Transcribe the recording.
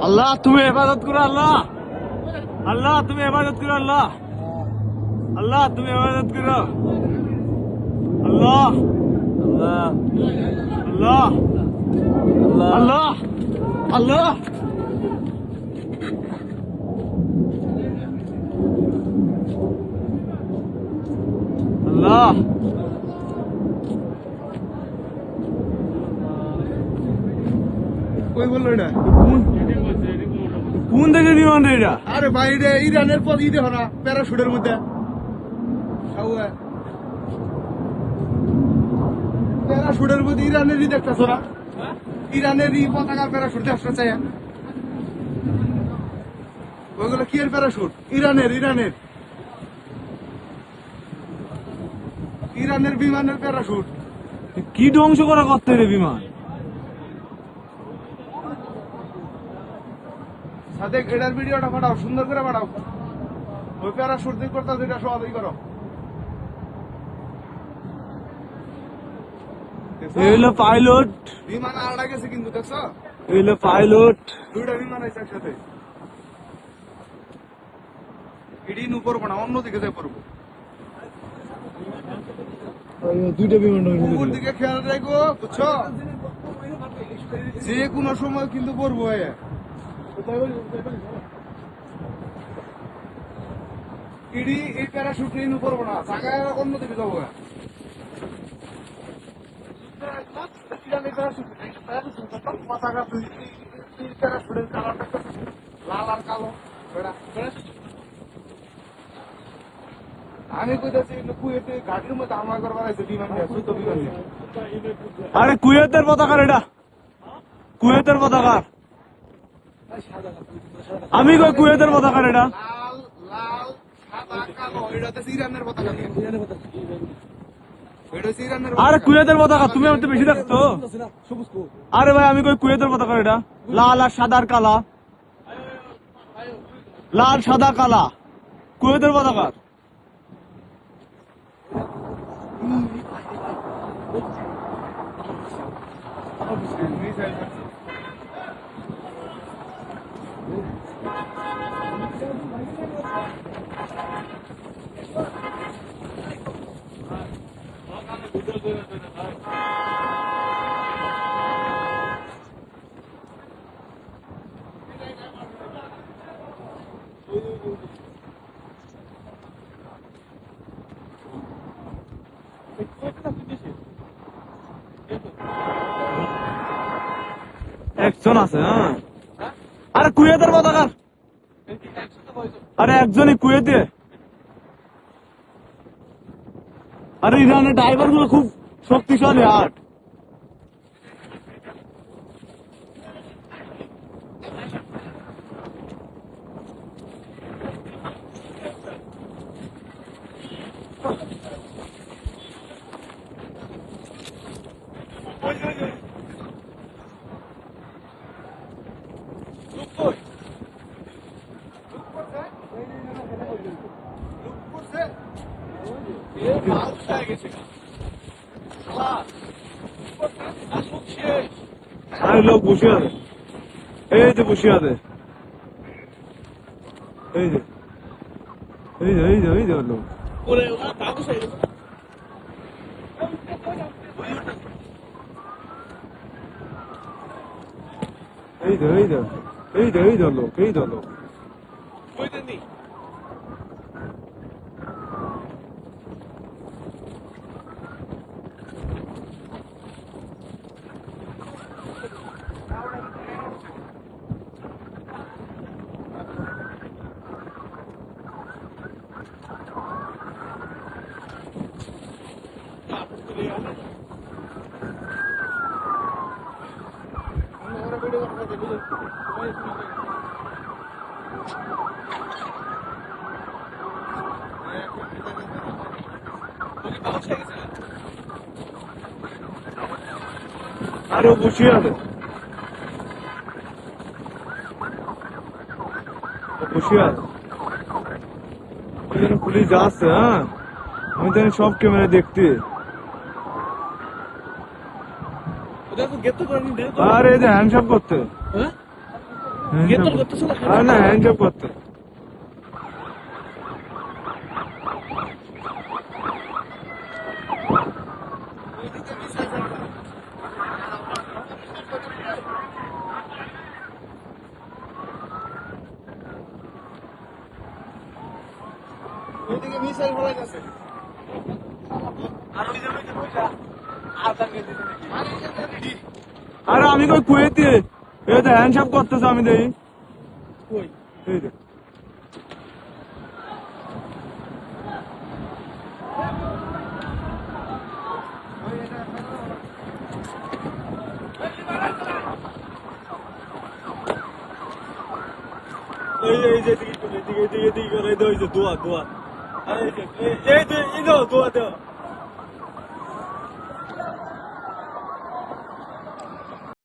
আল্লাহ তুমি ইবাদত করো, আল্লাহ আল্লাহ তুমি ইবাদত করো, আল্লাহ আল্লাহ তুমি ইবাদত করো, আল্লাহ আল্লাহ আল্লাহ আল্লাহ আল্লাহ আল্লাহ কই বললো এটা? কোন দেশের বিমান রে এটা? আরে ভাই রে, ইরানের পদ ই দেখো না, প্যারাশুটের মধ্যে প্যারাশুটের মধ্যে ইরানেরই দেখতেছো না? ইরানেরই পতাকা প্যারাশুট দেখতে চাই। ওইগুলো কি এর প্যারাশুট? ইরানের ইরানের বিমানের প্যারাশুট। কি ধ্বংস করা করতে রে বিমান? সাদেক এটার ভিডিওটা পাঠাও, সুন্দর করে পাঠাও। ওই প্যারাশুট দিয়ে করতে যেটা সহজই করো। এই হলো পাইলট, বিমান আড়া গেছে কিন্তু, দেখছো? এই হলো পাইলট। দুইটা বিমান আছে একসাথে। এটি উপর না, অন্যদিকে যাই পড়বো। দুইটা বিমান উপর দিকে খেয়াল রাখো, বুঝছো? যে কোনো সময় কিন্তু পড়বো। ইডি এই প্যারাশুট নিয়ে পড়বো না, জায়গায় অন্যদিকে যাবো। লাল আর কালো। আমি কইতাছি কুয়েতে ঘাটির মধ্যে হামলা করবার আছে বিমান দিয়ে, যুদ্ধ বিমান দিয়ে। আরে কুয়েতের পতাকা এটা, কুয়েতের পতাকা। আমি কই কুয়েতের পতাকা এটা। লাল লাল সাদা কালো, এটা হচ্ছে ইরানের পতাকা দিয়ে। এটা হচ্ছে ইরানের আরে পতাকা। কুয়েতের পতাকা, তুমি আমার তো বেশি দেখতো। আরে ভাই আমি কই কুয়েতের পতাকা এটা, লাল আর সাদার কালা, লাল সাদা কালা, কুয়েতের পতাকা। একজন আছে, হ্যাঁ। আরে কুয়েতের পতাকা, আরে একজনই কুয়েতে। আরে ইরানের ড্রাইভার গুলো খুব শক্তিশালী। আর আরে লোক বসে আছে, এই যে বসে আছে, এই যে এই যে এই যে এই যে লোক। এই যে এই যে এই যে এই যে লোক, এই যে লোক। আরে বসে আছে, বসে আছে। পুলিশ যাচ্ছে, হ্যাঁ আমি জানি সব ক্যামেরা দেখতে। আরে এই যে হ্যান্ডসাপ করতে, গেতল করতেছ না? আর না হ্যান্ডজব করতে ওইদিকে মিসাইল ফলাইতেছে। আরে আমি কই কুয়েতে এই তো হ্যান্ডশপ করতেছে আমি দেখি কই? এই যে এই যে এদিকে করে, এদিকে করে, এই যে দোয়া আরে এই যে এই দোয়া